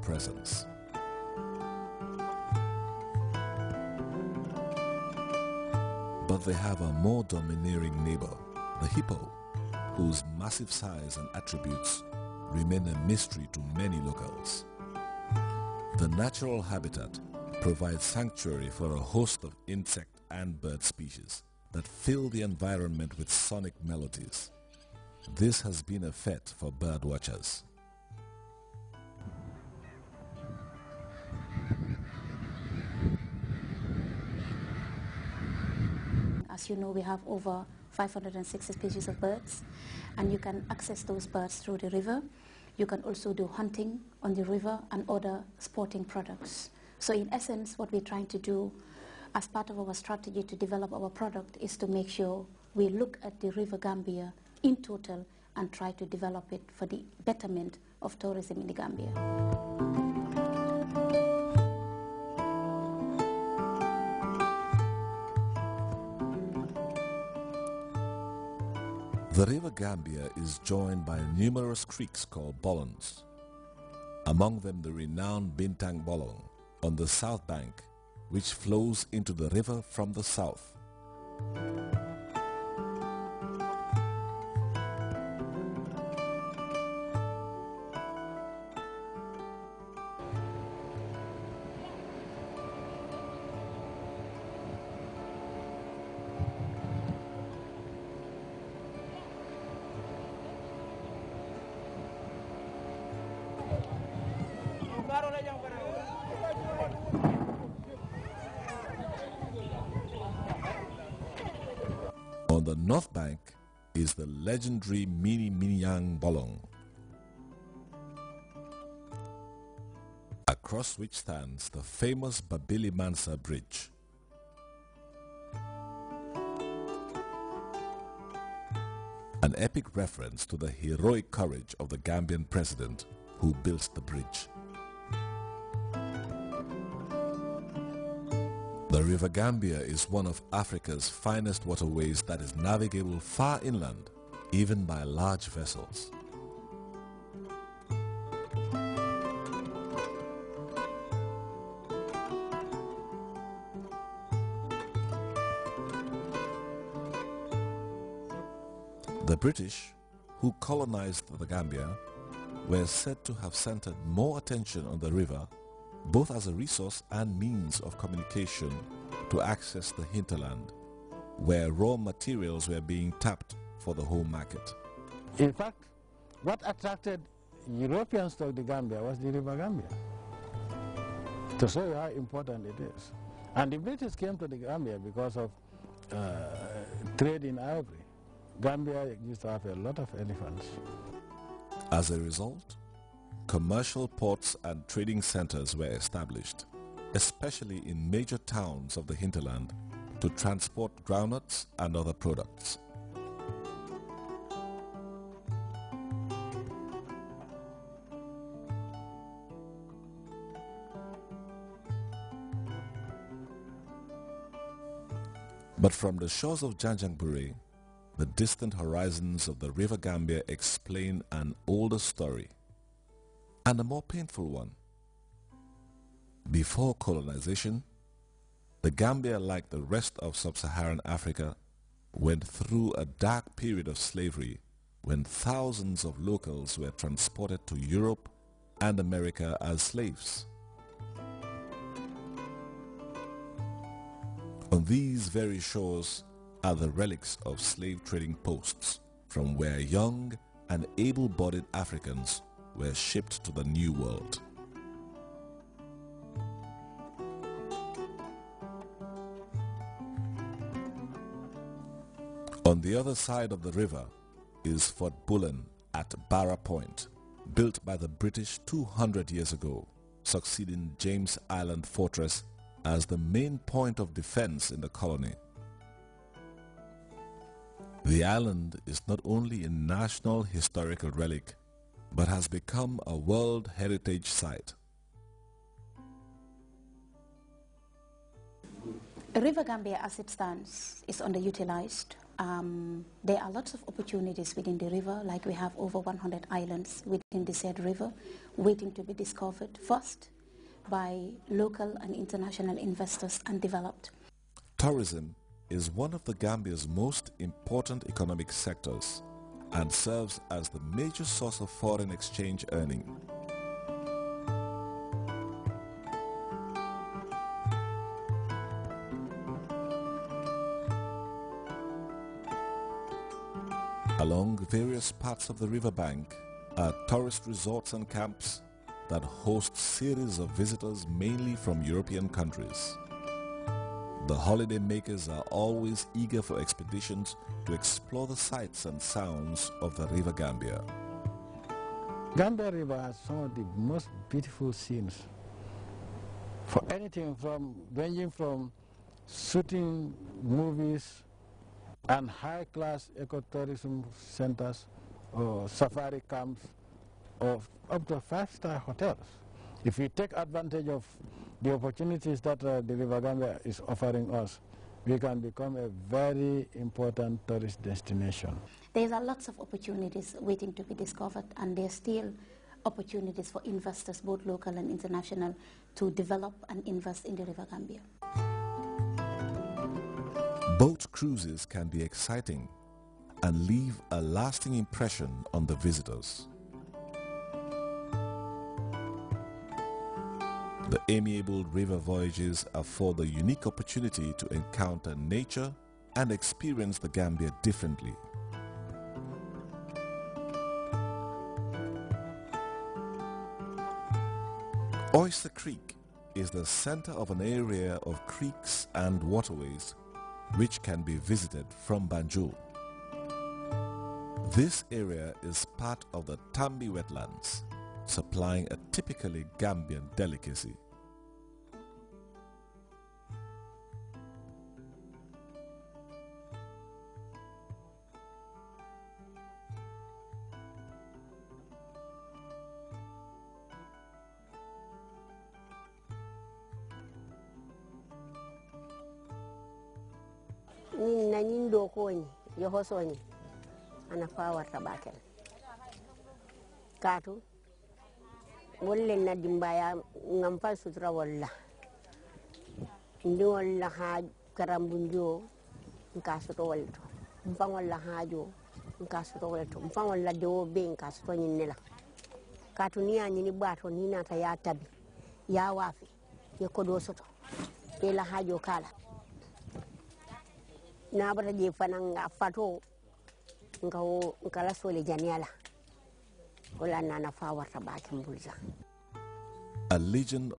presence. But they have a more domineering neighbor, the hippo, whose massive size and attributes remain a mystery to many locals. The natural habitat provides sanctuary for a host of insect and bird species that fill the environment with sonic melodies. This has been a fete for bird watchers. As you know, we have over 560 species of birds, and you can access those birds through the river. You can also do hunting on the river and other sporting products. So in essence, what we're trying to do as part of our strategy to develop our product is to make sure we look at the River Gambia in total and try to develop it for the betterment of tourism in the Gambia. The River Gambia is joined by numerous creeks called bolongs, among them the renowned Bintang Bolong on the south bank, which flows into the river from the south. On the north bank is the legendary Mini Minyang Bolong, across which stands the famous Babili Mansa Bridge. An epic reference to the heroic courage of the Gambian president who built the bridge. The River Gambia is one of Africa's finest waterways that is navigable far inland, even by large vessels. The British, who colonized the Gambia, were said to have centered more attention on the river, both as a resource and means of communication to access the hinterland, where raw materials were being tapped for the home market. In fact, what attracted Europeans to the Gambia was the River Gambia, to show you how important it is. And the British came to the Gambia because of trade in ivory. Gambia used to have a lot of elephants. As a result, commercial ports and trading centers were established, especially in major towns of the hinterland, to transport groundnuts and other products. But from the shores of Janjanbureh, the distant horizons of the River Gambia explain an older story, and a more painful one. Before colonization, the Gambia, like the rest of sub-Saharan Africa, went through a dark period of slavery when thousands of locals were transported to Europe and America as slaves. On these very shores are the relics of slave trading posts from where young and able-bodied Africans were shipped to the New World. On the other side of the river is Fort Bullen at Barra Point, built by the British 200 years ago, succeeding James Island Fortress as the main point of defense in the colony. The island is not only a national historical relic, but has become a World Heritage Site. River Gambia, as it stands, is underutilized. There are lots of opportunities within the river, like we have over 100 islands within the said river, waiting to be discovered first by local and international investors and developed. Tourism is one of the Gambia's most important economic sectors and serves as the major source of foreign exchange earning. Along various parts of the riverbank are tourist resorts and camps that host series of visitors mainly from European countries. The holiday makers are always eager for expeditions to explore the sights and sounds of the River Gambia. Gambia River has some of the most beautiful scenes. For anything ranging from shooting movies and high-class ecotourism centers or safari camps or up to 5-star hotels. If we take advantage of the opportunities that the River Gambia is offering us, we can become a very important tourist destination. There are lots of opportunities waiting to be discovered, and there are still opportunities for investors, both local and international, to develop and invest in the River Gambia. Boat cruises can be exciting and leave a lasting impression on the visitors. The amiable river voyages afford the unique opportunity to encounter nature and experience the Gambia differently. Oyster Creek is the center of an area of creeks and waterways which can be visited from Banjul. This area is part of the Tambi wetlands, supplying a typically Gambian delicacy. Nanyin doko ni yohoso ni anafa warta bakel katu wolle na dimbaya ngampa sutra walla ndi walla ha karambunjo nka soto walto mfa walla hajo nka soto walto mfa walla dewo be nka soto nyinela katu ni anyini bato ni nata ya tabi ya wafi ye kodo soto ela hajo kala na bara je fananga fato ngala sole janiala wala nana fa warta bakin bulza. A legion